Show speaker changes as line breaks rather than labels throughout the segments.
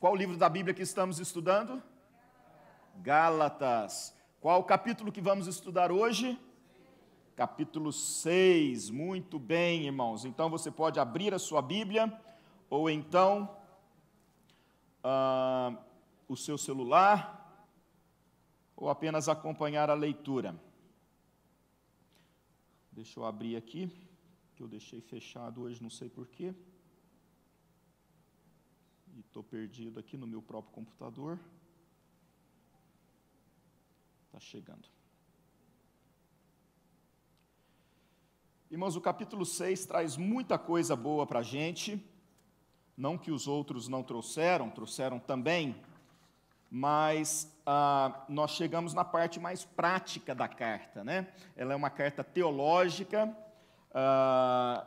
Qual livro da Bíblia que estamos estudando? Gálatas. Qual o capítulo que vamos estudar hoje? Capítulo 6. Muito bem, irmãos. Então você pode abrir a sua Bíblia, ou então o seu celular, ou apenas acompanhar a leitura. Deixa eu abrir aqui, que eu deixei fechado hoje, não sei porquê. E estou perdido aqui no meu próprio computador. Está chegando. Irmãos, o capítulo 6 traz muita coisa boa para a gente. Não que os outros não trouxeram também, mas nós chegamos na parte mais prática da carta, né? Ela é uma carta teológica,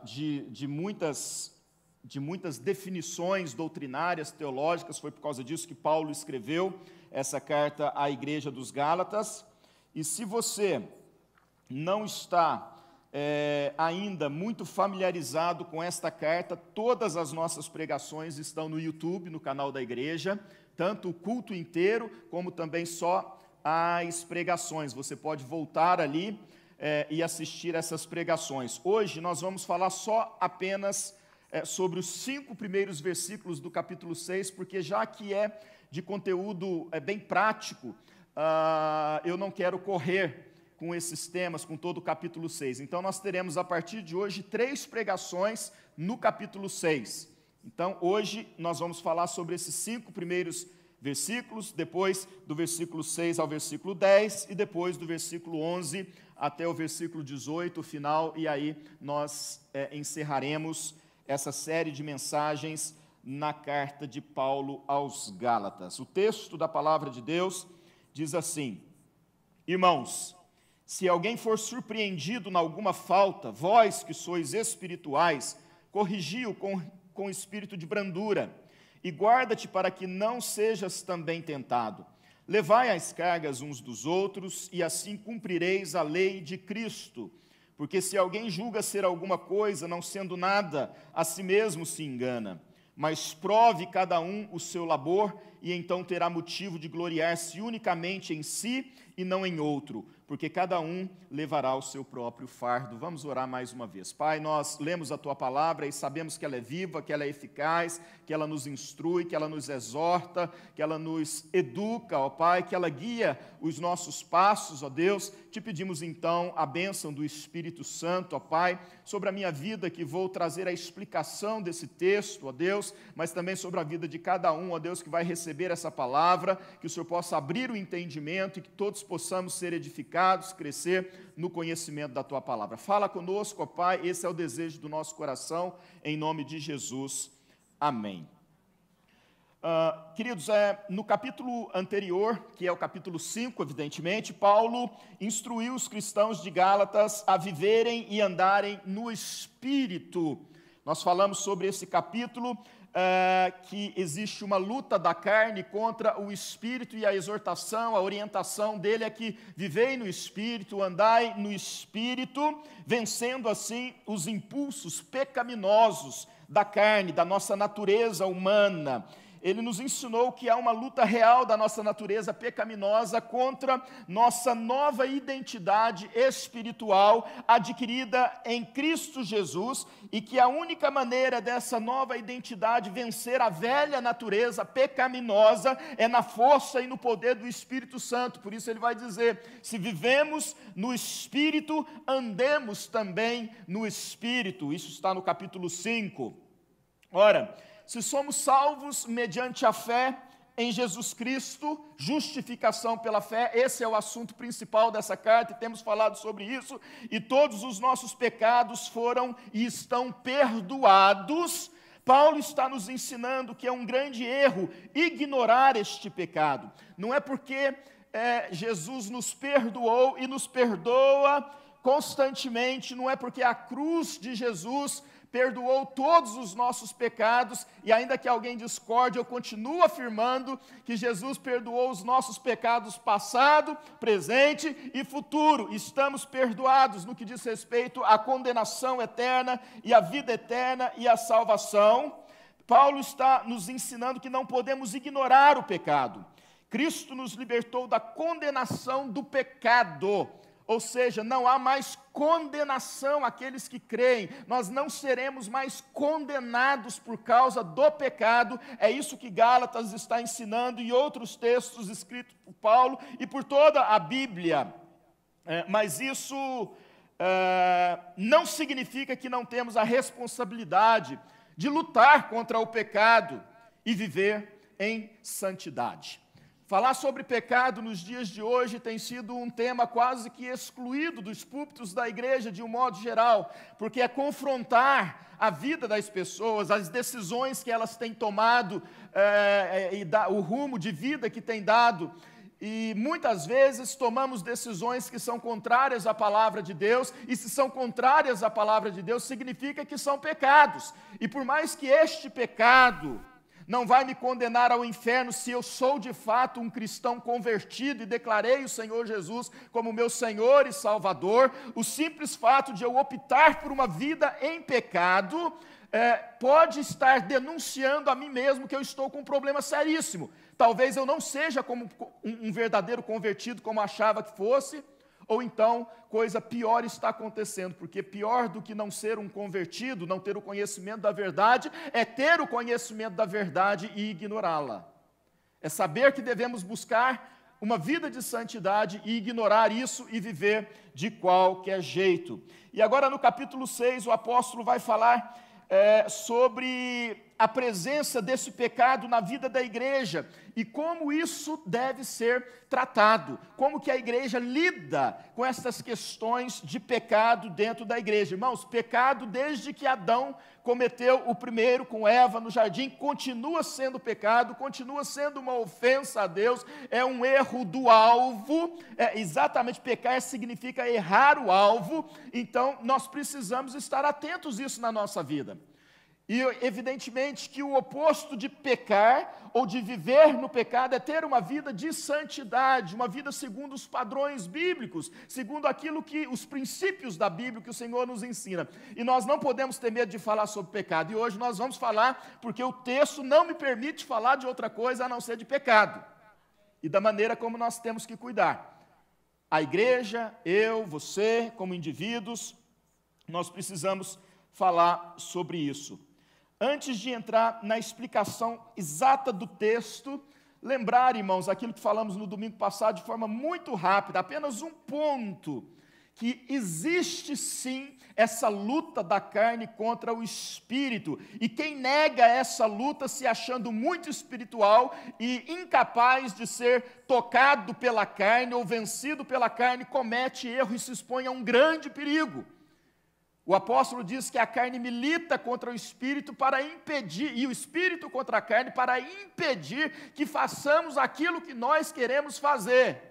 de muitas definições doutrinárias, teológicas. Foi por causa disso que Paulo escreveu essa carta à igreja dos Gálatas. E se você não está ainda muito familiarizado com esta carta, todas as nossas pregações estão no YouTube, no canal da igreja, tanto o culto inteiro, como também só as pregações. Você pode voltar ali e assistir essas pregações. Hoje nós vamos falar apenas sobre os 5 primeiros versículos do capítulo 6, porque já que é de conteúdo bem prático, eu não quero correr com esses temas, com todo o capítulo 6. Então nós teremos a partir de hoje 3 pregações no capítulo 6. Então hoje nós vamos falar sobre esses 5 primeiros versículos, depois do versículo 6 ao versículo 10, e depois do versículo 11 até o versículo 18, o final, e aí nós encerraremos essa série de mensagens na carta de Paulo aos Gálatas. O texto da palavra de Deus diz assim: Irmãos, se alguém for surpreendido em alguma falta, vós que sois espirituais, corrigi-o com espírito de brandura, e guarda-te para que não sejas também tentado. Levai as cargas uns dos outros, e assim cumprireis a lei de Cristo. Porque se alguém julga ser alguma coisa, não sendo nada, a si mesmo se engana. Mas prove cada um o seu labor, e então terá motivo de gloriar-se unicamente em si e não em outro, porque cada um levará o seu próprio fardo. Vamos orar mais uma vez. Pai, nós lemos a Tua palavra e sabemos que ela é viva, que ela é eficaz, que ela nos instrui, que ela nos exorta, que ela nos educa, ó Pai, que ela guia os nossos passos, ó Deus. Te pedimos então a bênção do Espírito Santo, ó Pai, sobre a minha vida, que vou trazer a explicação desse texto, ó Deus, mas também sobre a vida de cada um, ó Deus, que vai receber essa palavra, que o Senhor possa abrir o entendimento e que todos possamos ser edificados, crescer no conhecimento da Tua palavra. Fala conosco, ó Pai, esse é o desejo do nosso coração, em nome de Jesus. Amém. Queridos, no capítulo anterior, que é o capítulo 5, evidentemente, Paulo instruiu os cristãos de Gálatas a viverem e andarem no Espírito. Nós falamos sobre esse capítulo, que existe uma luta da carne contra o Espírito, e a exortação, a orientação dele é que vivei no Espírito, andai no Espírito, vencendo assim os impulsos pecaminosos da carne, da nossa natureza humana. Ele nos ensinou que há uma luta real da nossa natureza pecaminosa contra nossa nova identidade espiritual adquirida em Cristo Jesus, e que a única maneira dessa nova identidade vencer a velha natureza pecaminosa é na força e no poder do Espírito Santo. Por isso ele vai dizer: se vivemos no Espírito, andemos também no Espírito. Isso está no capítulo 5. Ora, se somos salvos mediante a fé em Jesus Cristo, justificação pela fé, esse é o assunto principal dessa carta, e temos falado sobre isso, e todos os nossos pecados foram e estão perdoados. Paulo está nos ensinando que é um grande erro ignorar este pecado. Não é porque Jesus nos perdoou e nos perdoa constantemente, não é porque a cruz de Jesus perdoou todos os nossos pecados, e ainda que alguém discorde, eu continuo afirmando que Jesus perdoou os nossos pecados passado, presente e futuro. Estamos perdoados no que diz respeito à condenação eterna e à vida eterna e à salvação. Paulo está nos ensinando que não podemos ignorar o pecado. Cristo nos libertou da condenação do pecado, ou seja, não há mais condenação àqueles que creem, nós não seremos mais condenados por causa do pecado, é isso que Gálatas está ensinando e outros textos escritos por Paulo e por toda a Bíblia, mas isso não significa que não temos a responsabilidade de lutar contra o pecado e viver em santidade. Falar sobre pecado nos dias de hoje tem sido um tema quase que excluído dos púlpitos da igreja de um modo geral, porque é confrontar a vida das pessoas, as decisões que elas têm tomado, o rumo de vida que têm dado, e muitas vezes tomamos decisões que são contrárias à palavra de Deus, e se são contrárias à palavra de Deus, significa que são pecados, e por mais que este pecado não vai me condenar ao inferno se eu sou de fato um cristão convertido e declarei o Senhor Jesus como meu Senhor e Salvador, o simples fato de eu optar por uma vida em pecado pode estar denunciando a mim mesmo que eu estou com um problema seríssimo. Talvez eu não seja como um verdadeiro convertido como achava que fosse, ou então coisa pior está acontecendo, porque pior do que não ser um convertido, não ter o conhecimento da verdade, é ter o conhecimento da verdade e ignorá-la. É saber que devemos buscar uma vida de santidade e ignorar isso e viver de qualquer jeito. E agora no capítulo 6 o apóstolo vai falar sobre a presença desse pecado na vida da igreja e como isso deve ser tratado, como que a igreja lida com essas questões de pecado dentro da igreja. Irmãos, pecado desde que Adão cometeu o primeiro com Eva no jardim, continua sendo pecado, continua sendo uma ofensa a Deus, é um erro do alvo, exatamente pecar significa errar o alvo, então nós precisamos estar atentos a isso na nossa vida. E evidentemente que o oposto de pecar ou de viver no pecado é ter uma vida de santidade, uma vida segundo os padrões bíblicos, segundo aquilo que os princípios da Bíblia que o Senhor nos ensina. E nós não podemos ter medo de falar sobre pecado. E hoje nós vamos falar porque o texto não me permite falar de outra coisa a não ser de pecado. E da maneira como nós temos que cuidar. A igreja, eu, você, como indivíduos, nós precisamos falar sobre isso. Antes de entrar na explicação exata do texto, lembrar, irmãos, aquilo que falamos no domingo passado de forma muito rápida, apenas um ponto, que existe sim essa luta da carne contra o espírito, e quem nega essa luta se achando muito espiritual e incapaz de ser tocado pela carne ou vencido pela carne, comete erro e se expõe a um grande perigo. O apóstolo diz que a carne milita contra o espírito para impedir, e o espírito contra a carne para impedir que façamos aquilo que nós queremos fazer.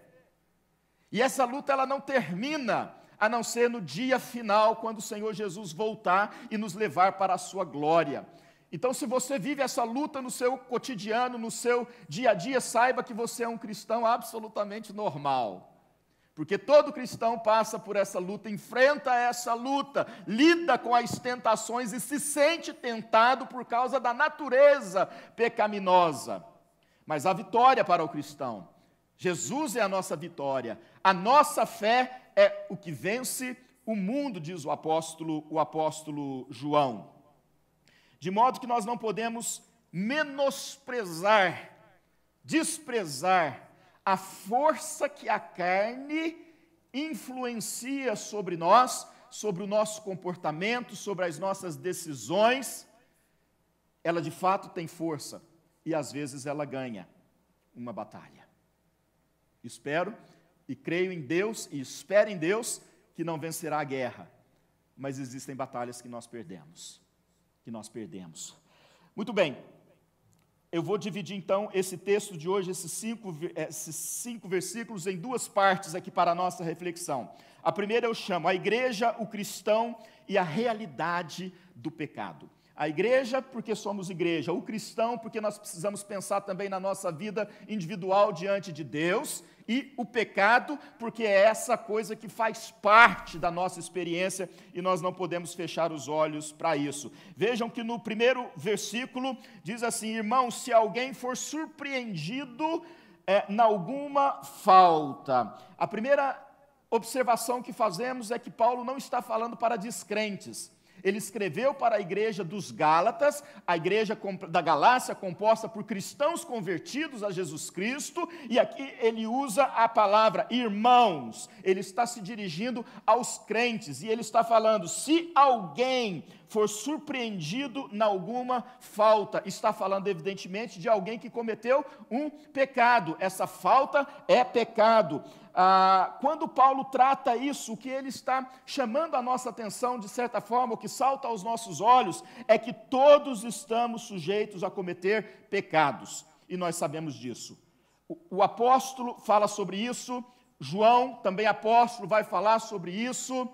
E essa luta ela não termina, a não ser no dia final, quando o Senhor Jesus voltar e nos levar para a sua glória. Então, se você vive essa luta no seu cotidiano, no seu dia a dia, saiba que você é um cristão absolutamente normal. Porque todo cristão passa por essa luta, enfrenta essa luta, lida com as tentações e se sente tentado por causa da natureza pecaminosa. Mas há vitória para o cristão. Jesus é a nossa vitória. A nossa fé é o que vence o mundo, diz o apóstolo João. De modo que nós não podemos menosprezar, desprezar a força que a carne influencia sobre nós, sobre o nosso comportamento, sobre as nossas decisões. Ela de fato tem força e às vezes ela ganha uma batalha. Espero e creio em Deus e espero em Deus que não vencerá a guerra, mas existem batalhas que nós perdemos, Muito bem. Eu vou dividir, então, esse texto de hoje, esses cinco versículos, em duas partes aqui para a nossa reflexão. A primeira eu chamo a igreja, o cristão e a realidade do pecado. A igreja, porque somos igreja. O cristão, porque nós precisamos pensar também na nossa vida individual diante de Deus. E o pecado, porque é essa coisa que faz parte da nossa experiência e nós não podemos fechar os olhos para isso. Vejam que no primeiro versículo diz assim: irmãos, se alguém for surpreendido em alguma falta. A primeira observação que fazemos é que Paulo não está falando para descrentes. Ele escreveu para a igreja dos Gálatas, a igreja da Galácia composta por cristãos convertidos a Jesus Cristo, e aqui ele usa a palavra irmãos. Ele está se dirigindo aos crentes, e ele está falando, se alguém for surpreendido em alguma falta, está falando evidentemente de alguém que cometeu um pecado. Essa falta é pecado. Quando Paulo trata isso, o que ele está chamando a nossa atenção, de certa forma, o que salta aos nossos olhos, é que todos estamos sujeitos a cometer pecados, e nós sabemos disso. O apóstolo fala sobre isso, João, também apóstolo, vai falar sobre isso,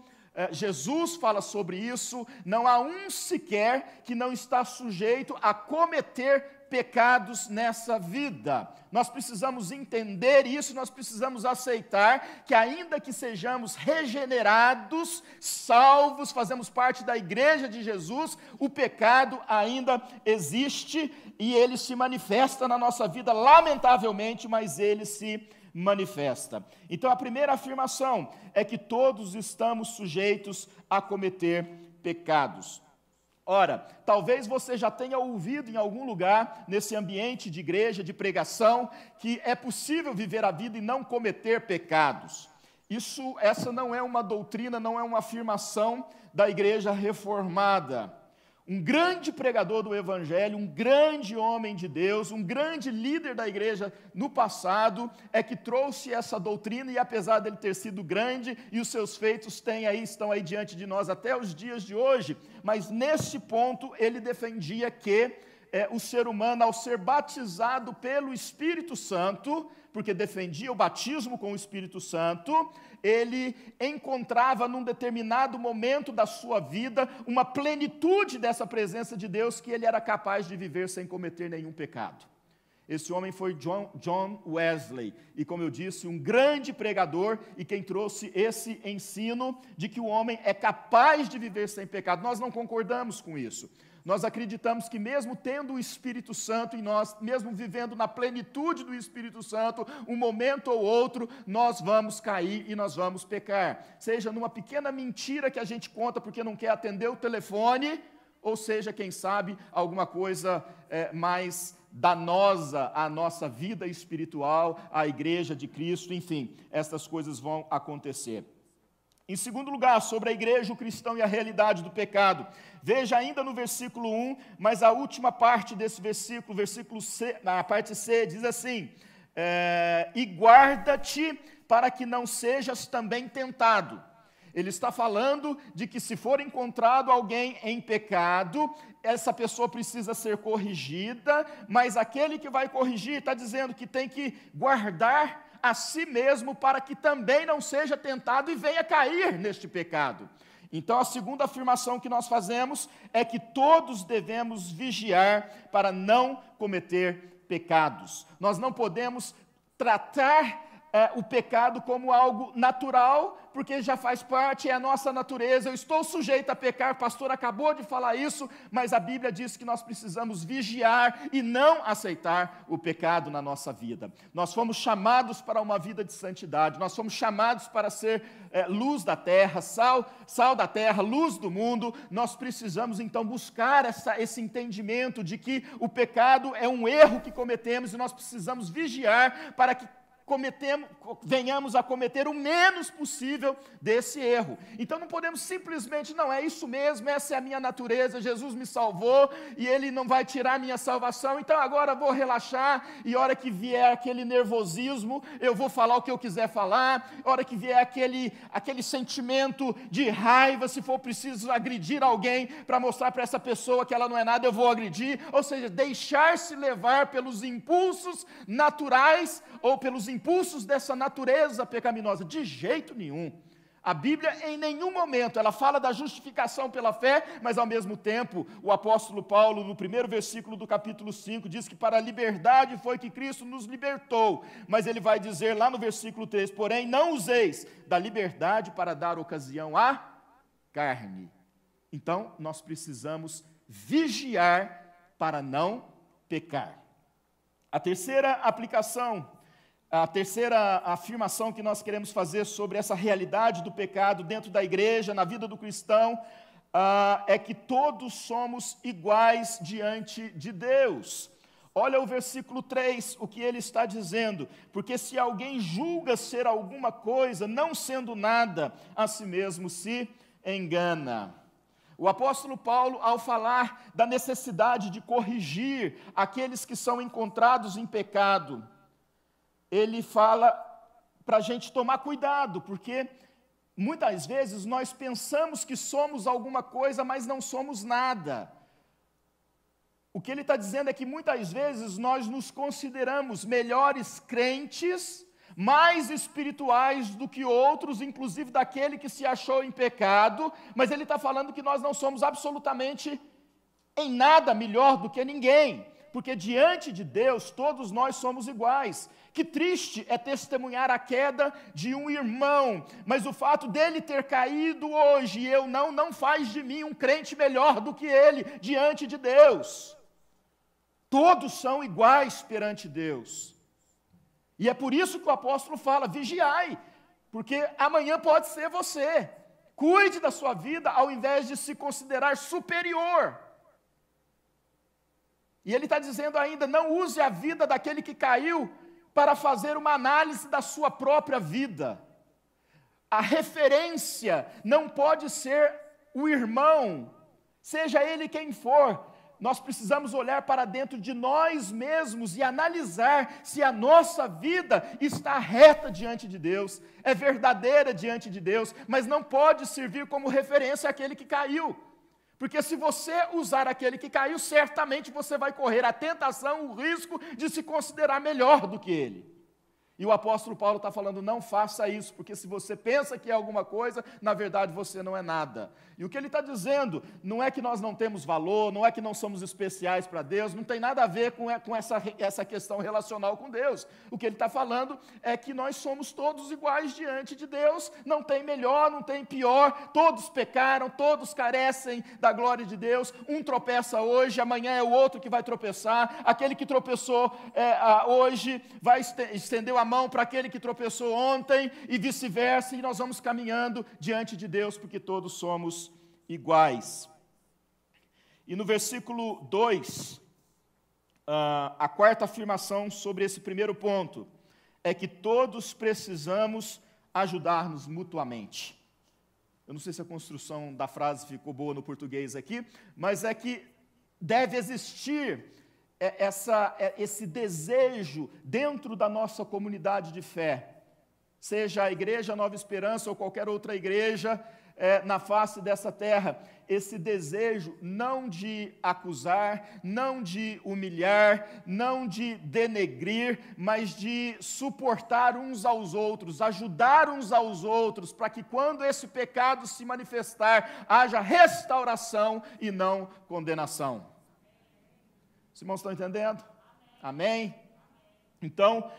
Jesus fala sobre isso. Não há um sequer que não está sujeito a cometer pecados nessa vida. Nós precisamos entender isso, nós precisamos aceitar que ainda que sejamos regenerados, salvos, fazemos parte da igreja de Jesus, o pecado ainda existe e ele se manifesta na nossa vida, lamentavelmente, mas ele se manifesta. Então a primeira afirmação é que todos estamos sujeitos a cometer pecados. Ora, talvez você já tenha ouvido em algum lugar, nesse ambiente de igreja, de pregação, que é possível viver a vida e não cometer pecados. Essa não é uma doutrina, não é uma afirmação da igreja reformada. Um grande pregador do evangelho, um grande homem de Deus, um grande líder da igreja no passado, é que trouxe essa doutrina, e apesar dele ter sido grande, e os seus feitos estão aí diante de nós até os dias de hoje, mas nesse ponto ele defendia que o ser humano, ao ser batizado pelo Espírito Santo, porque defendia o batismo com o Espírito Santo, ele encontrava num determinado momento da sua vida uma plenitude dessa presença de Deus, que ele era capaz de viver sem cometer nenhum pecado. Esse homem foi John Wesley, e como eu disse, um grande pregador, e quem trouxe esse ensino de que o homem é capaz de viver sem pecado. Nós não concordamos com isso. Nós acreditamos que mesmo tendo o Espírito Santo em nós, mesmo vivendo na plenitude do Espírito Santo, um momento ou outro, nós vamos cair e nós vamos pecar. Seja numa pequena mentira que a gente conta porque não quer atender o telefone, ou seja, quem sabe, alguma coisa mais danosa à nossa vida espiritual, à igreja de Cristo, enfim, essas coisas vão acontecer. Em segundo lugar, sobre a igreja, o cristão e a realidade do pecado. Veja ainda no versículo 1, mas a última parte desse versículo C, na parte C, diz assim, e guarda-te para que não sejas também tentado. Ele está falando de que se for encontrado alguém em pecado, essa pessoa precisa ser corrigida, mas aquele que vai corrigir está dizendo que tem que guardar a si mesmo para que também não seja tentado e venha cair neste pecado. Então a segunda afirmação que nós fazemos é que todos devemos vigiar para não cometer pecados. Nós não podemos tratar o pecado como algo natural, porque já faz parte, é a nossa natureza. Eu estou sujeito a pecar, o pastor acabou de falar isso, mas a Bíblia diz que nós precisamos vigiar e não aceitar o pecado na nossa vida. Nós fomos chamados para uma vida de santidade, nós fomos chamados para ser luz da terra, sal da terra, luz do mundo. Nós precisamos então buscar esse entendimento de que o pecado é um erro que cometemos e nós precisamos vigiar para que venhamos a cometer o menos possível desse erro. Então não podemos simplesmente, não, é isso mesmo, essa é a minha natureza, Jesus me salvou e Ele não vai tirar a minha salvação, então agora vou relaxar e a hora que vier aquele nervosismo, eu vou falar o que eu quiser falar, a hora que vier aquele sentimento de raiva, se for preciso agredir alguém para mostrar para essa pessoa que ela não é nada, eu vou agredir, ou seja, deixar-se levar pelos impulsos naturais ou pelos impulsos dessa natureza pecaminosa, de jeito nenhum. A Bíblia, em nenhum momento, ela fala da justificação pela fé, mas, ao mesmo tempo, o apóstolo Paulo, no primeiro versículo do capítulo 5, diz que para a liberdade foi que Cristo nos libertou. Mas ele vai dizer lá no versículo 3, porém, não useis da liberdade para dar ocasião à carne. Então, nós precisamos vigiar para não pecar. A terceira aplicação, a terceira afirmação que nós queremos fazer sobre essa realidade do pecado dentro da igreja, na vida do cristão, é que todos somos iguais diante de Deus. Olha o versículo 3, o que ele está dizendo. Porque se alguém julga ser alguma coisa, não sendo nada, a si mesmo se engana. O apóstolo Paulo, ao falar da necessidade de corrigir aqueles que são encontrados em pecado, ele fala para a gente tomar cuidado, porque muitas vezes nós pensamos que somos alguma coisa, mas não somos nada. O que ele está dizendo é que muitas vezes nós nos consideramos melhores crentes, mais espirituais do que outros, inclusive daquele que se achou em pecado, mas ele está falando que nós não somos absolutamente em nada melhor do que ninguém, porque diante de Deus todos nós somos iguais. Que triste é testemunhar a queda de um irmão, mas o fato dele ter caído hoje e eu não faz de mim um crente melhor do que ele diante de Deus. Todos são iguais perante Deus. E é por isso que o apóstolo fala, vigiai, porque amanhã pode ser você. Cuide da sua vida ao invés de se considerar superior. E ele está dizendo ainda, não use a vida daquele que caiu para fazer uma análise da sua própria vida. A referência não pode ser o irmão, seja ele quem for. Nós precisamos olhar para dentro de nós mesmos e analisar se a nossa vida está reta diante de Deus, é verdadeira diante de Deus, mas não pode servir como referência àquele que caiu. Porque se você usar aquele que caiu, certamente você vai correr a tentação, o risco de se considerar melhor do que ele. E o apóstolo Paulo está falando, não faça isso, porque se você pensa que é alguma coisa, na verdade você não é nada. E o que ele está dizendo, não é que nós não temos valor, não é que não somos especiais para Deus, não tem nada a ver com essa questão relacional com Deus. O que ele está falando é que nós somos todos iguais diante de Deus, não tem melhor, não tem pior, todos pecaram, todos carecem da glória de Deus, um tropeça hoje, amanhã é o outro que vai tropeçar, aquele que tropeçou hoje vai estender a mão para aquele que tropeçou ontem e vice-versa, e nós vamos caminhando diante de Deus, porque todos somos iguais. E no versículo 2, a quarta afirmação sobre esse primeiro ponto, é que todos precisamos ajudar-nos mutuamente. Eu não sei se a construção da frase ficou boa no português aqui, mas é que deve existir esse desejo dentro da nossa comunidade de fé, seja a Igreja Nova Esperança ou qualquer outra igreja na face dessa terra, esse desejo não de acusar, não de humilhar, não de denegrir, mas de suportar uns aos outros, ajudar uns aos outros, para que quando esse pecado se manifestar, haja restauração e não condenação. Os irmãos estão entendendo? Amém? Então,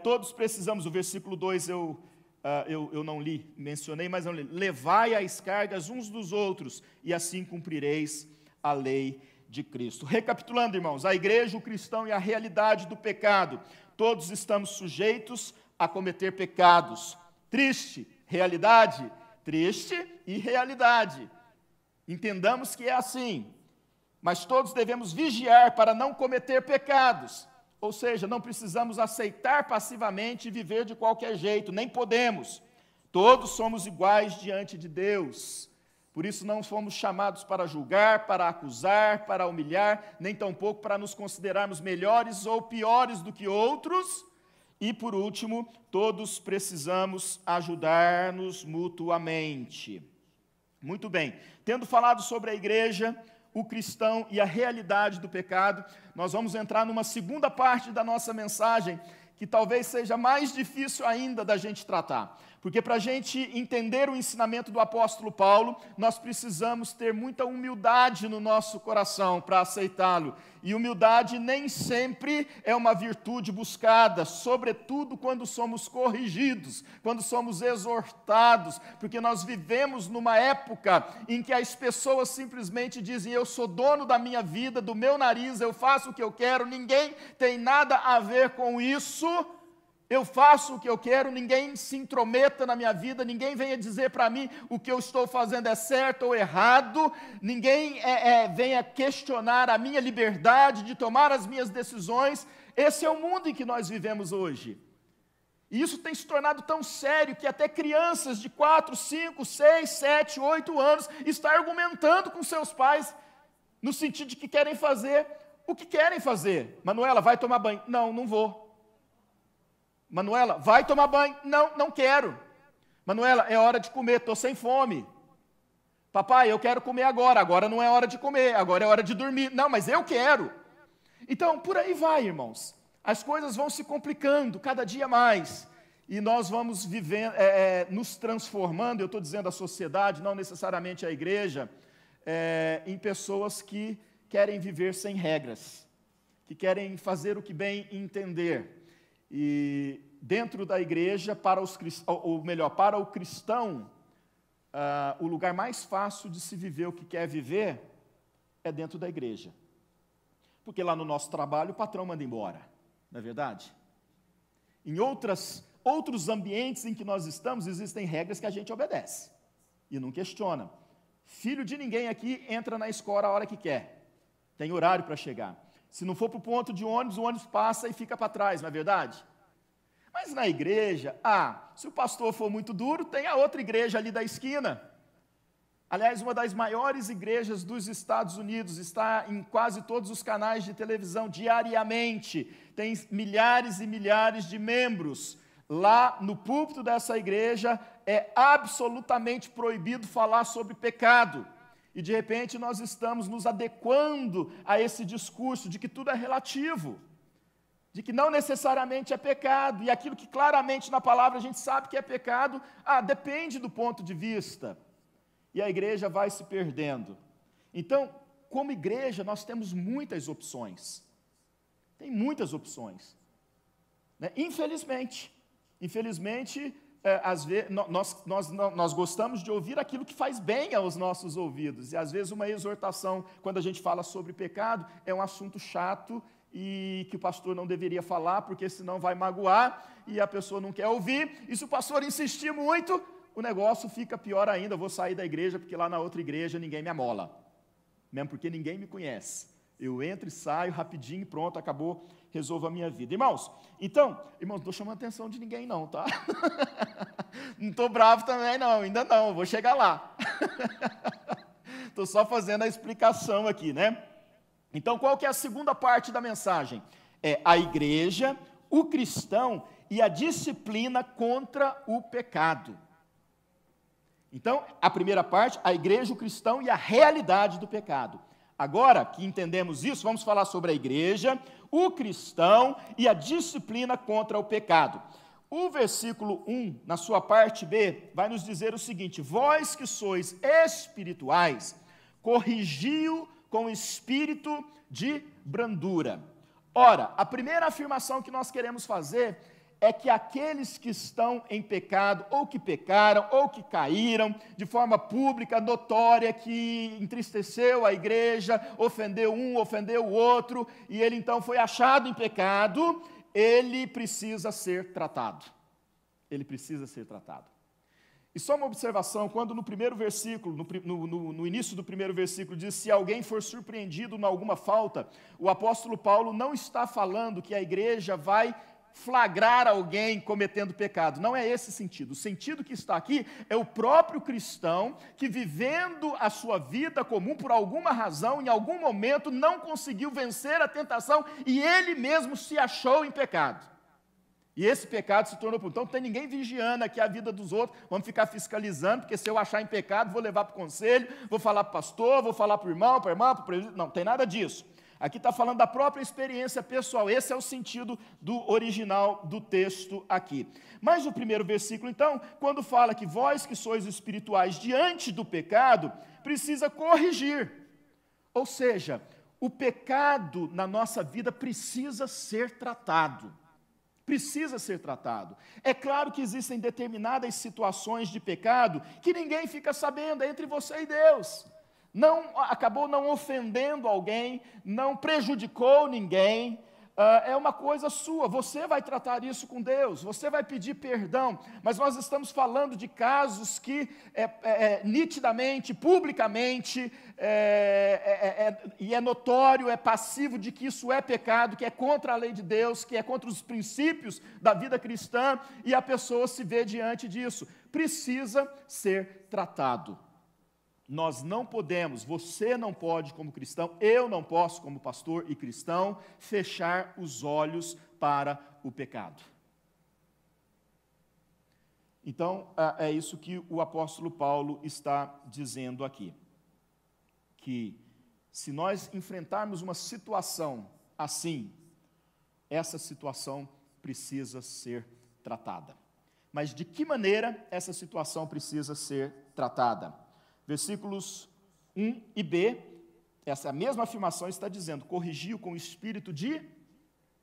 todos precisamos, o versículo 2 eu não li, mencionei, mas não li. Levai as cargas uns dos outros, e assim cumprireis a lei de Cristo. Recapitulando, irmãos, a igreja, o cristão e a realidade do pecado. Todos estamos sujeitos a cometer pecados. Triste, realidade, triste e realidade. Entendamos que é assim. Mas todos devemos vigiar para não cometer pecados. Ou seja, não precisamos aceitar passivamente e viver de qualquer jeito, nem podemos. Todos somos iguais diante de Deus. Por isso não fomos chamados para julgar, para acusar, para humilhar, nem tampouco para nos considerarmos melhores ou piores do que outros. E por último, todos precisamos ajudar-nos mutuamente. Muito bem, tendo falado sobre a igreja, o cristão e a realidade do pecado, nós vamos entrar numa segunda parte da nossa mensagem, que talvez seja mais difícil ainda da gente tratar, Porque para a gente entender o ensinamento do apóstolo Paulo, nós precisamos ter muita humildade no nosso coração para aceitá-lo. E humildade nem sempre é uma virtude buscada, sobretudo quando somos corrigidos, quando somos exortados, porque nós vivemos numa época em que as pessoas simplesmente dizem: eu sou dono da minha vida, do meu nariz, eu faço o que eu quero, ninguém tem nada a ver com isso. Eu faço o que eu quero, ninguém se intrometa na minha vida, ninguém venha dizer para mim o que eu estou fazendo é certo ou errado, ninguém venha questionar a minha liberdade de tomar as minhas decisões. Esse é o mundo em que nós vivemos hoje. E isso tem se tornado tão sério que até crianças de 4, 5, 6, 7, 8 anos estão argumentando com seus pais, no sentido de que querem fazer o que querem fazer. Manuela, vai tomar banho? Não, não vou. Manuela, vai tomar banho? Não, não quero. Manuela, é hora de comer, estou sem fome. Papai, eu quero comer agora não é hora de comer, agora é hora de dormir. Não, mas eu quero. Então, por aí vai, irmãos. As coisas vão se complicando cada dia mais. E nós vamos vivendo, nos transformando, eu estou dizendo a sociedade, não necessariamente a igreja, em pessoas que querem viver sem regras, que querem fazer o que bem entender. E dentro da igreja, para o cristão, o lugar mais fácil de se viver o que quer viver é dentro da igreja. Porque lá no nosso trabalho o patrão manda embora, não é verdade? Em outros ambientes em que nós estamos, existem regras que a gente obedece e não questiona. Filho de ninguém aqui entra na escola a hora que quer, tem horário para chegar. Se não for para o ponto de ônibus, o ônibus passa e fica para trás, não é verdade? Mas na igreja, se o pastor for muito duro, tem a outra igreja ali da esquina. Aliás, uma das maiores igrejas dos Estados Unidos, está em quase todos os canais de televisão diariamente, tem milhares e milhares de membros. Lá no púlpito dessa igreja é absolutamente proibido falar sobre pecado. E de repente nós estamos nos adequando a esse discurso de que tudo é relativo, de que não necessariamente é pecado, e aquilo que claramente na palavra a gente sabe que é pecado, depende do ponto de vista. E a igreja vai se perdendo. Então, como igreja, nós temos muitas opções. Tem muitas opções. Né? Infelizmente, às vezes, nós gostamos de ouvir aquilo que faz bem aos nossos ouvidos, e às vezes uma exortação, quando a gente fala sobre pecado, é um assunto chato, e que o pastor não deveria falar, porque senão vai magoar, e a pessoa não quer ouvir, e se o pastor insistir muito, o negócio fica pior ainda. Eu vou sair da igreja, porque lá na outra igreja ninguém me amola, mesmo porque ninguém me conhece. Eu entro e saio rapidinho, pronto, acabou, resolvo a minha vida. Irmãos, não estou chamando a atenção de ninguém não, tá? Não estou bravo também não, ainda não, vou chegar lá. Estou só fazendo a explicação aqui, né? Então, qual que é a segunda parte da mensagem? É a igreja, o cristão e a disciplina contra o pecado. Então, a primeira parte, a igreja, o cristão e a realidade do pecado. Agora que entendemos isso, vamos falar sobre a igreja, o cristão e a disciplina contra o pecado. O versículo 1, na sua parte B, vai nos dizer o seguinte: vós que sois espirituais, corrigiu com espírito de brandura. Ora, a primeira afirmação que nós queremos fazer é que aqueles que estão em pecado, ou que pecaram, ou que caíram, de forma pública, notória, que entristeceu a igreja, ofendeu um, ofendeu o outro, e ele então foi achado em pecado, ele precisa ser tratado. Ele precisa ser tratado. E só uma observação, quando no primeiro versículo, no início do primeiro versículo, diz: se alguém for surpreendido em alguma falta, o apóstolo Paulo não está falando que a igreja vai flagrar alguém cometendo pecado. Não é esse sentido. O sentido que está aqui é o próprio cristão que, vivendo a sua vida comum, por alguma razão, em algum momento, não conseguiu vencer a tentação e ele mesmo se achou em pecado. E esse pecado se tornou... Então, não tem ninguém vigiando aqui a vida dos outros, vamos ficar fiscalizando, porque se eu achar em pecado, vou levar para o conselho, vou falar para o pastor, vou falar para o irmão, para a irmã, para o presbítero. Não tem nada disso. Aqui está falando da própria experiência pessoal. Esse é o sentido do original do texto aqui. Mas o primeiro versículo, então, quando fala que vós que sois espirituais diante do pecado, precisa corrigir. Ou seja, o pecado na nossa vida precisa ser tratado. Precisa ser tratado. É claro que existem determinadas situações de pecado que ninguém fica sabendo, é entre você e Deus. Acabou não ofendendo alguém, não prejudicou ninguém, é uma coisa sua, você vai tratar isso com Deus, você vai pedir perdão, mas nós estamos falando de casos que nitidamente, publicamente, e é notório, é passivo de que isso é pecado, que é contra a lei de Deus, que é contra os princípios da vida cristã, e a pessoa se vê diante disso, precisa ser tratado. Nós não podemos, você não pode como cristão, eu não posso como pastor e cristão, fechar os olhos para o pecado. Então, é isso que o apóstolo Paulo está dizendo aqui. Que se nós enfrentarmos uma situação assim, essa situação precisa ser tratada. Mas de que maneira essa situação precisa ser tratada? Versículos 1 e B, essa mesma afirmação está dizendo, corrigiu com espírito de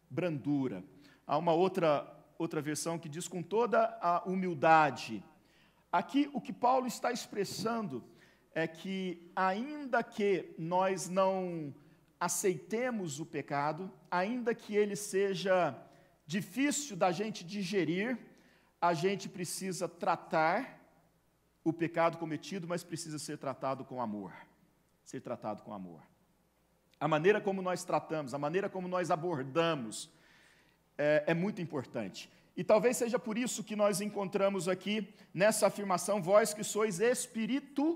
brandura. Há uma outra versão que diz com toda a humildade. Aqui o que Paulo está expressando é que ainda que nós não aceitemos o pecado, ainda que ele seja difícil da gente digerir, a gente precisa tratar o pecado cometido, mas precisa ser tratado com amor. Ser tratado com amor. A maneira como nós tratamos, a maneira como nós abordamos, é muito importante. E talvez seja por isso que nós encontramos aqui, nessa afirmação, vós que sois espirituais.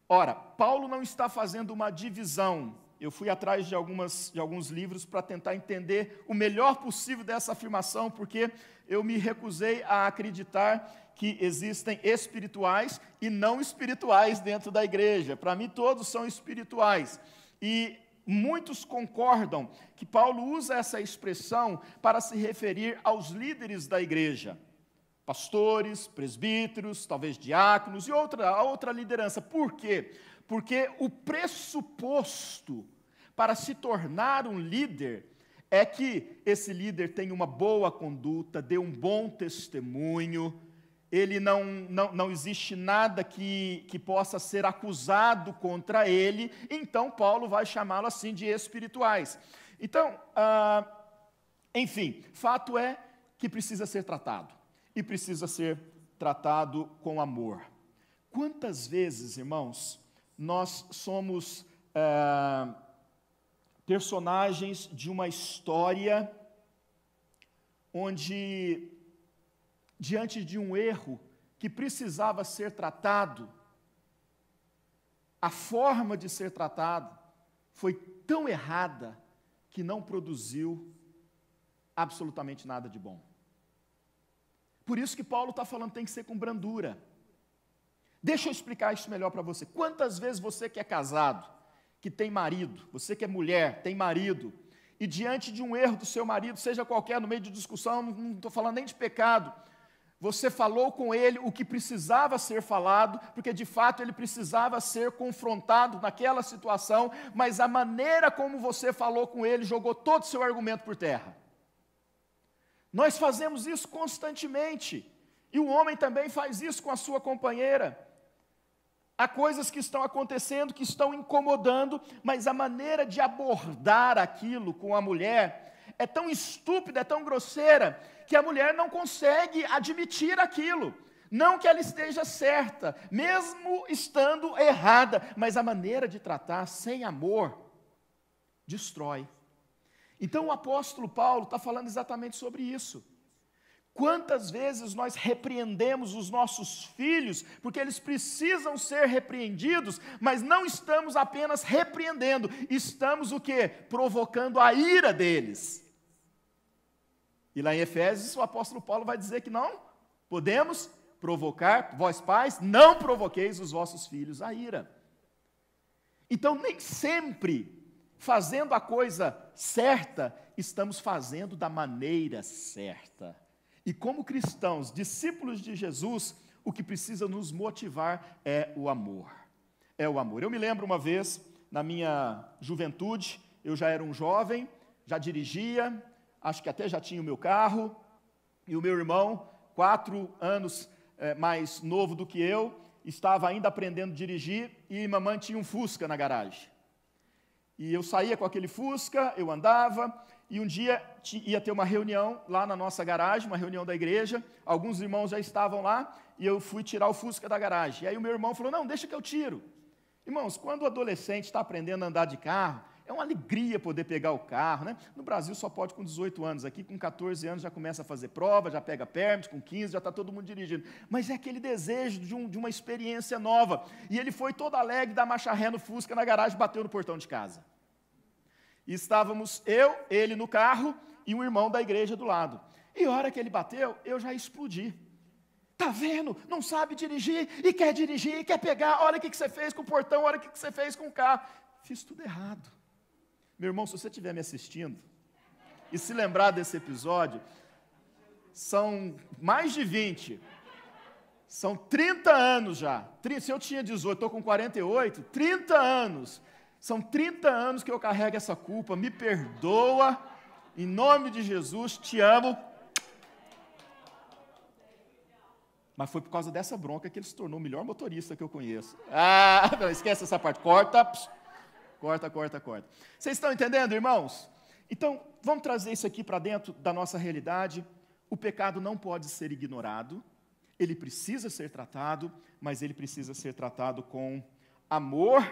Ora, Paulo não está fazendo uma divisão. Eu fui atrás de alguns livros para tentar entender o melhor possível dessa afirmação, porque eu me recusei a acreditar que existem espirituais e não espirituais dentro da igreja. Para mim, todos são espirituais. E muitos concordam que Paulo usa essa expressão para se referir aos líderes da igreja. Pastores, presbíteros, talvez diáconos e outra liderança. Por quê? Porque o pressuposto para se tornar um líder é que esse líder tenha uma boa conduta, dê um bom testemunho, ele não existe nada que possa ser acusado contra ele, então Paulo vai chamá-lo assim de espirituais. Então, enfim, fato é que precisa ser tratado, e precisa ser tratado com amor. Quantas vezes, irmãos, nós somos personagens de uma história onde, diante de um erro que precisava ser tratado, a forma de ser tratado foi tão errada que não produziu absolutamente nada de bom. Por isso que Paulo está falando tem que ser com brandura. Deixa eu explicar isso melhor para você. Quantas vezes você que é casado, que tem marido, você que é mulher, tem marido, e diante de um erro do seu marido, seja qualquer, no meio de discussão, não estou falando nem de pecado, você falou com ele o que precisava ser falado, porque de fato ele precisava ser confrontado naquela situação, mas a maneira como você falou com ele jogou todo o seu argumento por terra. Nós fazemos isso constantemente, e o homem também faz isso com a sua companheira. Há coisas que estão acontecendo, que estão incomodando, mas a maneira de abordar aquilo com a mulher é tão estúpida, é tão grosseira, que a mulher não consegue admitir aquilo. Não que ela esteja certa, mesmo estando errada, mas a maneira de tratar sem amor destrói. Então o apóstolo Paulo está falando exatamente sobre isso. Quantas vezes nós repreendemos os nossos filhos, porque eles precisam ser repreendidos, mas não estamos apenas repreendendo, estamos o quê? Provocando a ira deles. E lá em Efésios, o apóstolo Paulo vai dizer que não podemos provocar, vós pais, não provoqueis os vossos filhos a ira. Então, nem sempre fazendo a coisa certa, estamos fazendo da maneira certa. E como cristãos, discípulos de Jesus, o que precisa nos motivar é o amor. É o amor. Eu me lembro uma vez, na minha juventude, eu já era um jovem, já dirigia, acho que até já tinha o meu carro, e o meu irmão, 4 anos mais novo do que eu, estava ainda aprendendo a dirigir, e mamãe tinha um Fusca na garagem. E eu saía com aquele Fusca, eu andava, e um dia ia ter uma reunião lá na nossa garagem, uma reunião da igreja, alguns irmãos já estavam lá, e eu fui tirar o Fusca da garagem. E aí o meu irmão falou, não, deixa que eu tiro. Irmãos, quando o adolescente está aprendendo a andar de carro, é uma alegria poder pegar o carro, né? No Brasil só pode com 18 anos, aqui com 14 anos já começa a fazer prova, já pega permit, com 15 já está todo mundo dirigindo. Mas é aquele desejo de uma experiência nova. E ele foi todo alegre, dar marcha ré no Fusca na garagem, bateu no portão de casa. E estávamos ele no carro e um irmão da igreja do lado. E a hora que ele bateu, eu já explodi. Tá vendo? Não sabe dirigir, e quer pegar, olha o que você fez com o portão, olha o que você fez com o carro. Fiz tudo errado. Meu irmão, se você estiver me assistindo, e se lembrar desse episódio, são mais de 20, são 30 anos já. Se eu tinha 18, estou com 48, 30 anos. São 30 anos que eu carrego essa culpa, me perdoa, em nome de Jesus, te amo. Mas foi por causa dessa bronca que ele se tornou o melhor motorista que eu conheço. Não, esquece essa parte, corta. Vocês estão entendendo, irmãos? Então, vamos trazer isso aqui para dentro da nossa realidade. O pecado não pode ser ignorado, ele precisa ser tratado, mas ele precisa ser tratado com amor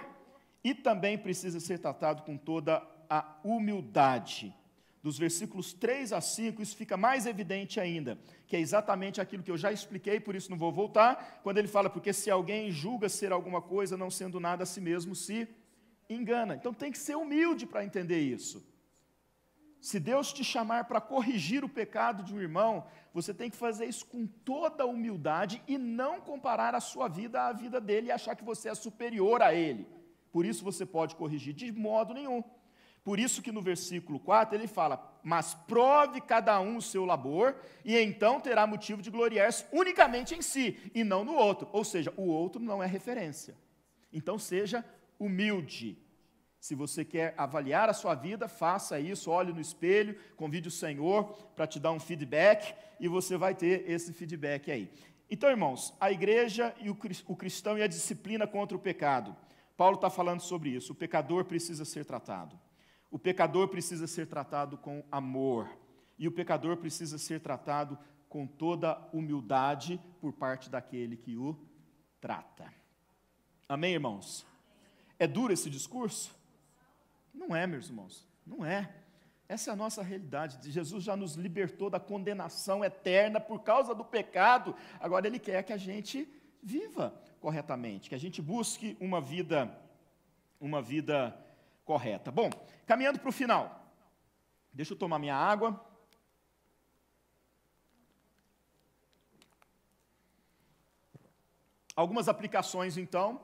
e também precisa ser tratado com toda a humildade. Dos versículos 3 a 5, isso fica mais evidente ainda, que é exatamente aquilo que eu já expliquei, por isso não vou voltar, quando ele fala, porque se alguém julga ser alguma coisa, não sendo nada a si mesmo, se engana. Então tem que ser humilde para entender isso. Se Deus te chamar para corrigir o pecado de um irmão, você tem que fazer isso com toda a humildade e não comparar a sua vida à vida dele e achar que você é superior a ele. Por isso você pode corrigir de modo nenhum. Por isso que no versículo 4 ele fala, mas prove cada um o seu labor, e então terá motivo de gloriar-se unicamente em si, e não no outro. Ou seja, o outro não é referência. Então seja humilde. Se você quer avaliar a sua vida, faça isso, olhe no espelho, convide o Senhor para te dar um feedback, e você vai ter esse feedback aí. Então, irmãos, a igreja e o cristão e a disciplina contra o pecado. Paulo está falando sobre isso. O pecador precisa ser tratado. O pecador precisa ser tratado com amor. E o pecador precisa ser tratado com toda humildade por parte daquele que o trata. Amém, irmãos? É duro esse discurso? Não é, meus irmãos, não é. Essa é a nossa realidade. Jesus já nos libertou da condenação eterna por causa do pecado. Agora Ele quer que a gente viva corretamente, que a gente busque uma vida correta. Bom, caminhando para o final. Deixa eu tomar minha água. Algumas aplicações, então.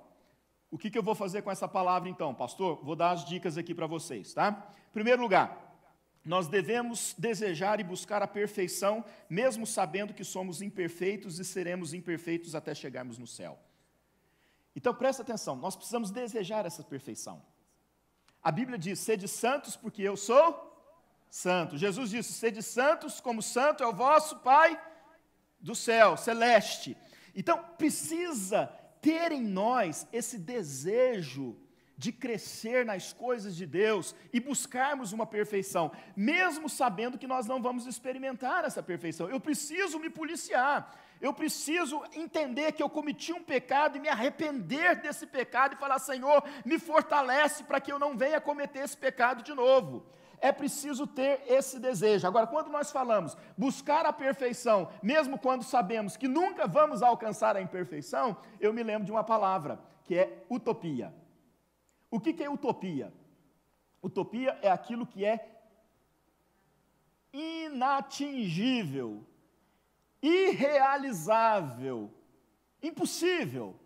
O que eu vou fazer com essa palavra, então, pastor? Vou dar as dicas aqui para vocês, tá? Em primeiro lugar, nós devemos desejar e buscar a perfeição, mesmo sabendo que somos imperfeitos e seremos imperfeitos até chegarmos no céu. Então, presta atenção, nós precisamos desejar essa perfeição. A Bíblia diz, sede santos porque eu sou santo. Jesus disse, sede santos como santo é o vosso Pai do céu, celeste. Então, precisa ter em nós esse desejo de crescer nas coisas de Deus e buscarmos uma perfeição, mesmo sabendo que nós não vamos experimentar essa perfeição. Eu preciso me policiar, eu preciso entender que eu cometi um pecado e me arrepender desse pecado e falar, Senhor, me fortalece para que eu não venha cometer esse pecado de novo. É preciso ter esse desejo. Agora, quando nós falamos buscar a perfeição, mesmo quando sabemos que nunca vamos alcançar a imperfeição, eu me lembro de uma palavra, que é utopia. O que é utopia? Utopia é aquilo que é inatingível, irrealizável, impossível.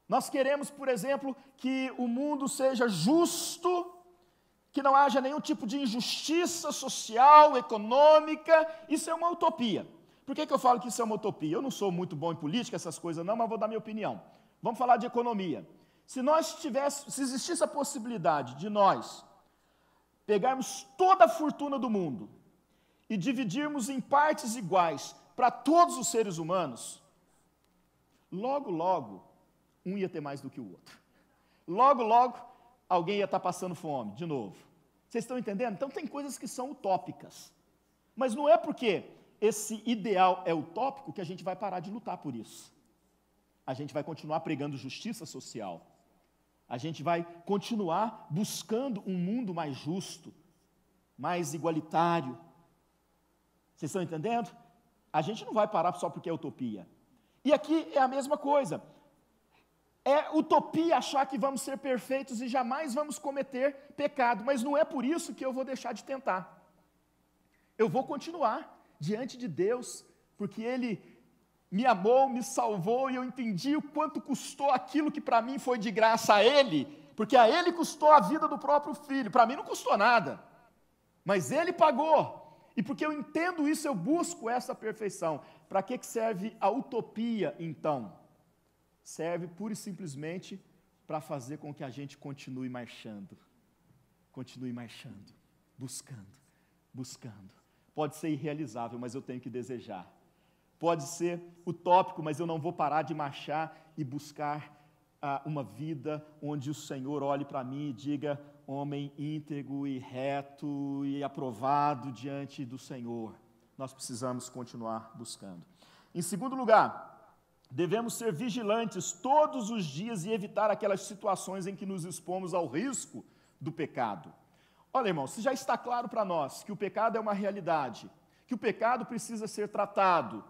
Nós queremos, por exemplo, que o mundo seja justo que não haja nenhum tipo de injustiça social, econômica. Isso é uma utopia. Por que eu falo que isso é uma utopia? Eu não sou muito bom em política, essas coisas não, mas vou dar minha opinião. Vamos falar de economia. Se existisse a possibilidade de nós pegarmos toda a fortuna do mundo e dividirmos em partes iguais para todos os seres humanos, logo, logo, um ia ter mais do que o outro. Logo, logo, alguém ia estar passando fome, de novo. Vocês estão entendendo? Então tem coisas que são utópicas. Mas não é porque esse ideal é utópico que a gente vai parar de lutar por isso. A gente vai continuar pregando justiça social. A gente vai continuar buscando um mundo mais justo, mais igualitário. Vocês estão entendendo? A gente não vai parar só porque é utopia. E aqui é a mesma coisa. É utopia achar que vamos ser perfeitos e jamais vamos cometer pecado, mas não é por isso que eu vou deixar de tentar. Eu vou continuar diante de Deus, porque Ele me amou, me salvou, e eu entendi o quanto custou aquilo que para mim foi de graça a Ele, porque a Ele custou a vida do próprio Filho. Para mim não custou nada, mas Ele pagou, e porque eu entendo isso, eu busco essa perfeição. Para que serve a utopia, então? Serve pura e simplesmente para fazer com que a gente continue marchando, buscando. Pode ser irrealizável, mas eu tenho que desejar. Pode ser utópico, mas eu não vou parar de marchar e buscar uma vida onde o Senhor olhe para mim e diga: homem íntegro e reto e aprovado diante do Senhor. Nós precisamos continuar buscando. Em segundo lugar, devemos ser vigilantes todos os dias e evitar aquelas situações em que nos expomos ao risco do pecado. Olha, irmão, se já está claro para nós que o pecado é uma realidade, que o pecado precisa ser tratado,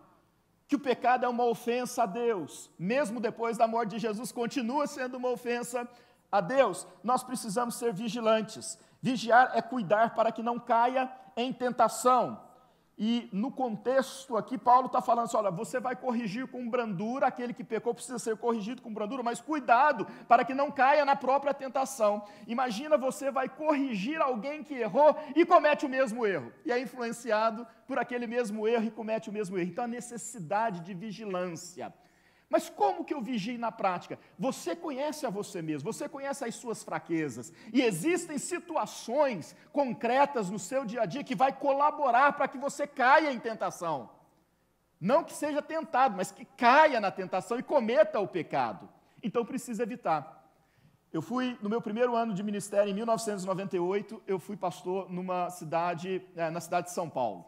que o pecado é uma ofensa a Deus, mesmo depois da morte de Jesus, continua sendo uma ofensa a Deus, nós precisamos ser vigilantes. Vigiar é cuidar para que não caia em tentação. E no contexto aqui, Paulo está falando assim: olha, você vai corrigir com brandura, aquele que pecou precisa ser corrigido com brandura, mas cuidado para que não caia na própria tentação. Imagina, você vai corrigir alguém que errou e comete o mesmo erro, e é influenciado por aquele mesmo erro e comete o mesmo erro. Então a necessidade de vigilância. Mas como que eu vigio na prática? Você conhece a você mesmo, você conhece as suas fraquezas, e existem situações concretas no seu dia a dia que vai colaborar para que você caia em tentação. Não que seja tentado, mas que caia na tentação e cometa o pecado. Então precisa evitar. Eu fui, no meu primeiro ano de ministério, em 1998, eu fui pastor na cidade de São Paulo.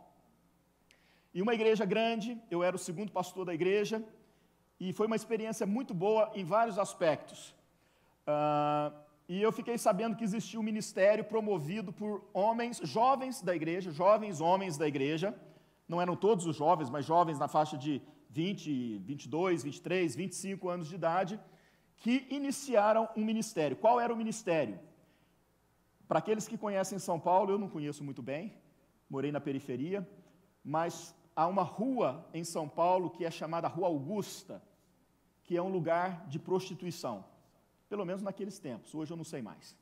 E uma igreja grande, eu era o segundo pastor da igreja, e foi uma experiência muito boa em vários aspectos. E eu fiquei sabendo que existia um ministério promovido por jovens da igreja, jovens homens da igreja, não eram todos os jovens, mas jovens na faixa de 20, 22, 23, 25 anos de idade, que iniciaram um ministério. Qual era o ministério? Para aqueles que conhecem São Paulo, eu não conheço muito bem, morei na periferia, mas há uma rua em São Paulo que é chamada Rua Augusta, que é um lugar de prostituição, pelo menos naqueles tempos, hoje eu não sei mais.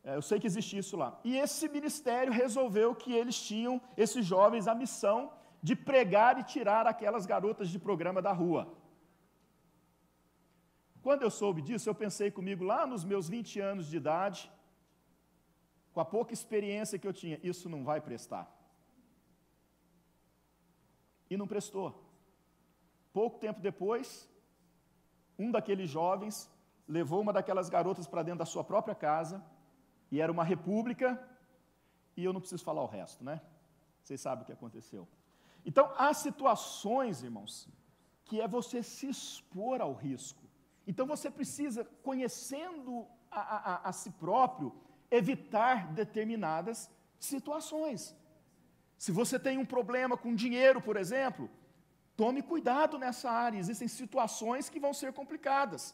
Eu sei que existe isso lá. E esse ministério resolveu que eles tinham, esses jovens, a missão de pregar e tirar aquelas garotas de programa da rua. Quando eu soube disso, eu pensei comigo, lá nos meus 20 anos de idade, com a pouca experiência que eu tinha, isso não vai prestar. E não prestou. Pouco tempo depois, um daqueles jovens levou uma daquelas garotas para dentro da sua própria casa, e era uma república, e eu não preciso falar o resto, né? Vocês sabem o que aconteceu. Então, há situações, irmãos, que é você se expor ao risco. Então, você precisa, conhecendo a si próprio, evitar determinadas situações. Se você tem um problema com dinheiro, por exemplo, tome cuidado nessa área, existem situações que vão ser complicadas.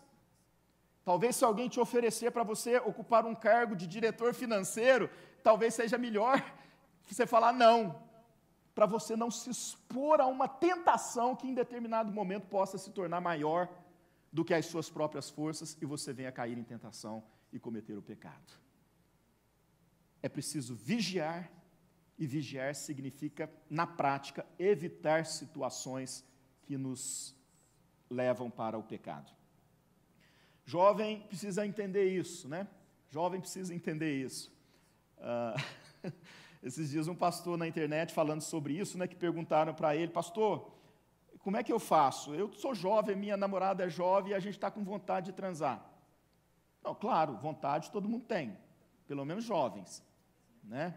Talvez se alguém te oferecer para você ocupar um cargo de diretor financeiro, talvez seja melhor você falar não, para você não se expor a uma tentação que em determinado momento possa se tornar maior do que as suas próprias forças e você venha cair em tentação e cometer o pecado. é preciso vigiar, e vigiar significa, na prática, evitar situações que nos levam para o pecado. Jovem precisa entender isso, né? Jovem precisa entender isso. Esses dias um pastor na internet falando sobre isso, né, que perguntaram para ele, pastor, como é que eu faço? Eu sou jovem, minha namorada é jovem e a gente está com vontade de transar. Não, claro, vontade todo mundo tem, pelo menos jovens, né?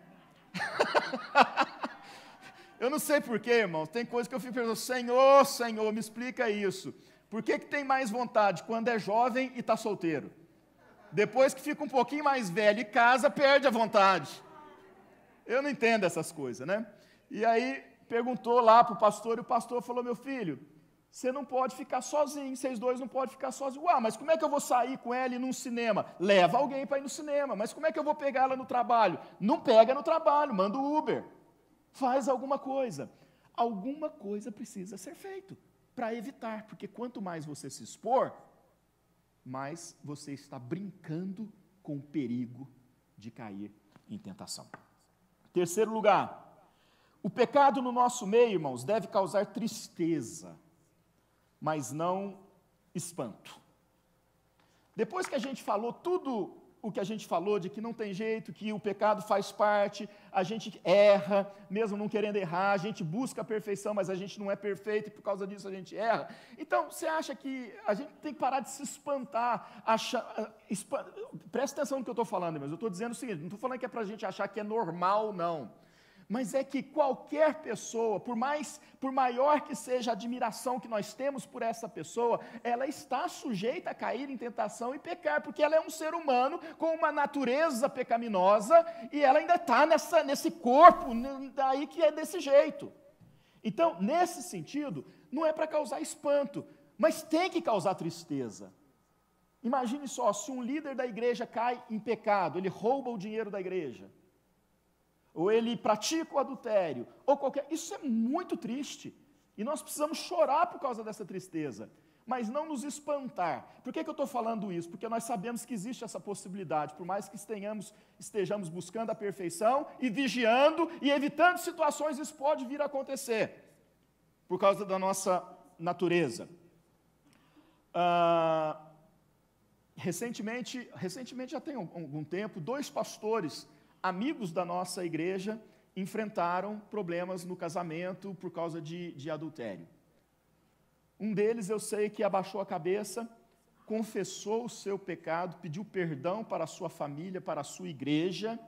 Eu não sei porquê, irmãos, tem coisa que eu fico pensando, Senhor, me explica isso. Por que tem mais vontade quando é jovem e está solteiro? Depois que fica um pouquinho mais velho e casa, perde a vontade. Eu não entendo essas coisas, né? E aí perguntou lá para o pastor, e o pastor falou, meu filho, você não pode ficar sozinho, vocês dois não podem ficar sozinhos. Uau, mas como é que eu vou sair com ela e ir num cinema? Leva alguém para ir no cinema. Mas como é que eu vou pegar ela no trabalho? Não pega no trabalho, manda o Uber. Faz alguma coisa. Alguma coisa precisa ser feito para evitar, porque quanto mais você se expor, mais você está brincando com o perigo de cair em tentação. Terceiro lugar, o pecado no nosso meio, irmãos, deve causar tristeza, mas não espanto. Depois que a gente falou tudo o que a gente falou, de que não tem jeito, que o pecado faz parte, a gente erra, mesmo não querendo errar, a gente busca a perfeição, mas a gente não é perfeito, e por causa disso a gente erra. Então, você acha que a gente tem que parar de se espantar, presta atenção no que eu estou falando, mas eu estou dizendo o seguinte, não estou falando que é para a gente achar que é normal, não. Mas é que qualquer pessoa, por maior que seja a admiração que nós temos por essa pessoa, ela está sujeita a cair em tentação e pecar, porque ela é um ser humano com uma natureza pecaminosa e ela ainda está nesse corpo aí que é desse jeito. Então, nesse sentido, não é para causar espanto, mas tem que causar tristeza. Imagine só, se um líder da igreja cai em pecado, ele rouba o dinheiro da igreja, ou ele pratica o adultério, ou qualquer... Isso é muito triste, e nós precisamos chorar por causa dessa tristeza, mas não nos espantar. Por que eu estou falando isso? Porque nós sabemos que existe essa possibilidade, por mais que estejamos buscando a perfeição, e vigiando, e evitando situações, isso pode vir a acontecer, por causa da nossa natureza. Recentemente, já tem algum tempo, 2 pastores amigos da nossa igreja enfrentaram problemas no casamento por causa de adultério. Um deles eu sei que abaixou a cabeça, confessou o seu pecado, pediu perdão para a sua família, para a sua igreja,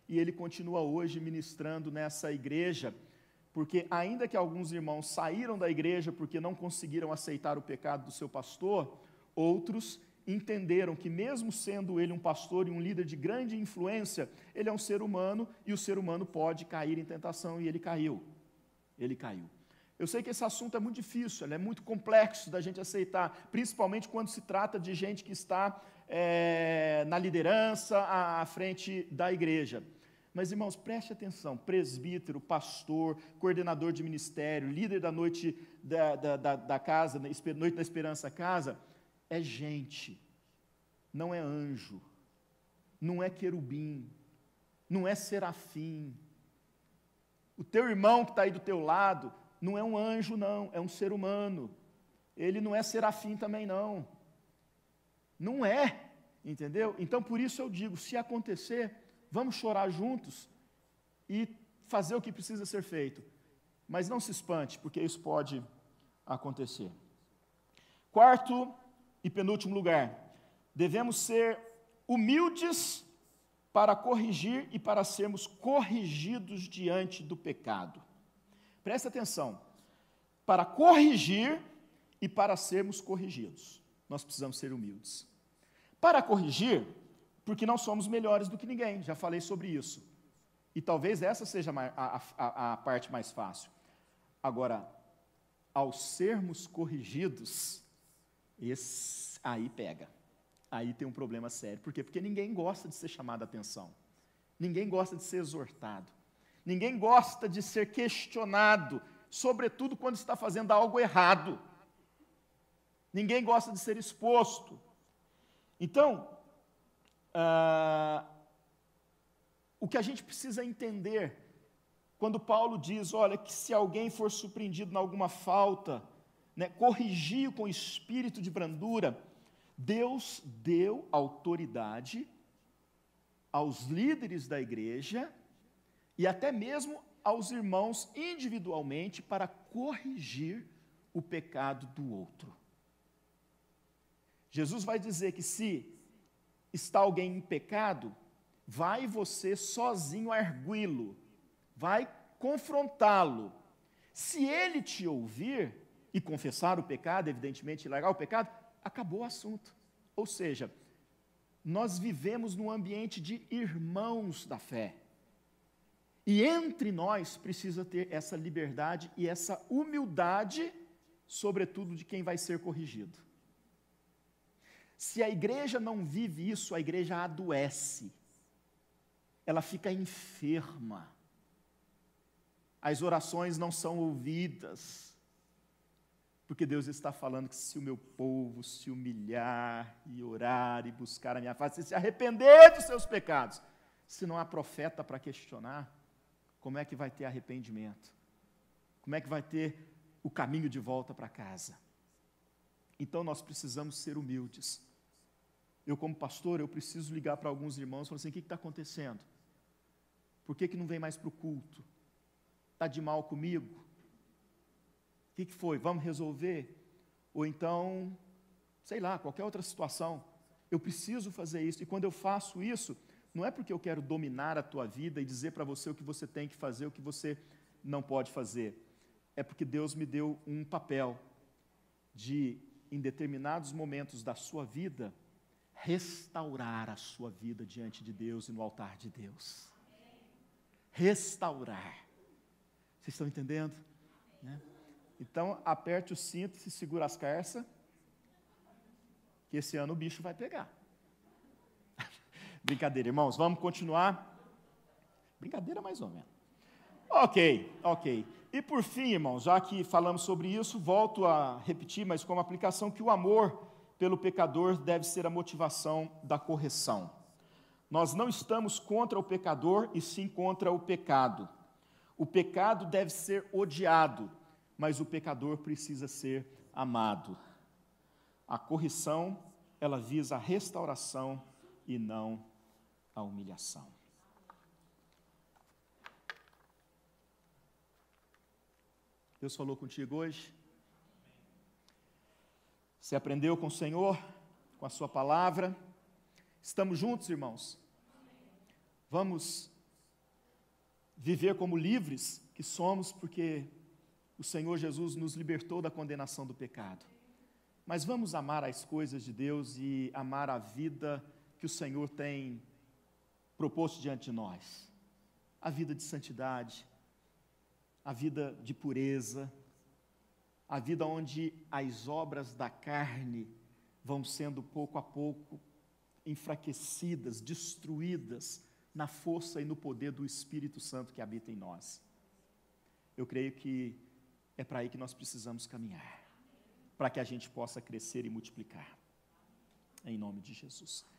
e ele continua hoje ministrando nessa igreja, porque ainda que alguns irmãos saíram da igreja porque não conseguiram aceitar o pecado do seu pastor, outros entenderam que mesmo sendo ele um pastor e um líder de grande influência, ele é um ser humano e o ser humano pode cair em tentação, e ele caiu. Eu sei que esse assunto é muito difícil, ele é muito complexo da gente aceitar, principalmente quando se trata de gente que está na liderança, à frente da igreja. Mas, irmãos, preste atenção, presbítero, pastor, coordenador de ministério, líder da noite da casa, Noite da Esperança Casa, é gente, não é anjo, não é querubim, não é serafim. O teu irmão que está aí do teu lado não é um anjo, não, é um ser humano. Ele não é serafim também, não. Não é, entendeu? Então, por isso eu digo, se acontecer, vamos chorar juntos e fazer o que precisa ser feito. Mas não se espante, porque isso pode acontecer. Quarto e penúltimo lugar, devemos ser humildes para corrigir e para sermos corrigidos diante do pecado. Presta atenção, para corrigir e para sermos corrigidos, nós precisamos ser humildes. Para corrigir, porque não somos melhores do que ninguém, já falei sobre isso. E talvez essa seja a parte mais fácil. Agora, ao sermos corrigidos, aí pega, aí tem um problema sério. Por quê? Porque ninguém gosta de ser chamado a atenção, ninguém gosta de ser exortado, ninguém gosta de ser questionado, sobretudo quando está fazendo algo errado, ninguém gosta de ser exposto. Então, o que a gente precisa entender, quando Paulo diz, olha, que se alguém for surpreendido em alguma falta, né, corrigiu com espírito de brandura, Deus deu autoridade aos líderes da igreja e até mesmo aos irmãos individualmente para corrigir o pecado do outro. Jesus vai dizer que se está alguém em pecado, vai você sozinho arguí-lo, vai confrontá-lo. Se ele te ouvir e confessar o pecado, evidentemente, e largar o pecado, acabou o assunto. Ou seja, nós vivemos num ambiente de irmãos da fé. E entre nós precisa ter essa liberdade e essa humildade, sobretudo de quem vai ser corrigido. Se a igreja não vive isso, a igreja adoece. Ela fica enferma. As orações não são ouvidas. Porque Deus está falando que se o meu povo se humilhar e orar e buscar a minha face, se arrepender dos seus pecados, se não há profeta para questionar, como é que vai ter arrependimento? Como é que vai ter o caminho de volta para casa? Então nós precisamos ser humildes. Eu, como pastor, eu preciso ligar para alguns irmãos e falar assim, o que está acontecendo? Por que não vem mais para o culto? Está de mal comigo? O que foi? Vamos resolver? Ou então, sei lá, qualquer outra situação. Eu preciso fazer isso. E quando eu faço isso, não é porque eu quero dominar a tua vida e dizer para você o que você tem que fazer, o que você não pode fazer. É porque Deus me deu um papel de, em determinados momentos da sua vida, restaurar a sua vida diante de Deus e no altar de Deus. Restaurar. Vocês estão entendendo? Né? Então, aperte o cinto e segura as carças, que esse ano o bicho vai pegar. Brincadeira, irmãos, vamos continuar? Brincadeira mais ou menos. Ok. E por fim, irmãos, já que falamos sobre isso, volto a repetir, mas como aplicação, que o amor pelo pecador deve ser a motivação da correção. Nós não estamos contra o pecador, e sim contra o pecado. O pecado deve ser odiado, mas o pecador precisa ser amado. A correção, ela visa a restauração e não a humilhação. Deus falou contigo hoje? Você aprendeu com o Senhor, com a sua palavra? Estamos juntos, irmãos? Vamos viver como livres que somos, porque o Senhor Jesus nos libertou da condenação do pecado. Mas vamos amar as coisas de Deus e amar a vida que o Senhor tem proposto diante de nós. A vida de santidade, a vida de pureza, a vida onde as obras da carne vão sendo pouco a pouco enfraquecidas, destruídas na força e no poder do Espírito Santo que habita em nós. Eu creio que é para aí que nós precisamos caminhar, para que a gente possa crescer e multiplicar. Em nome de Jesus.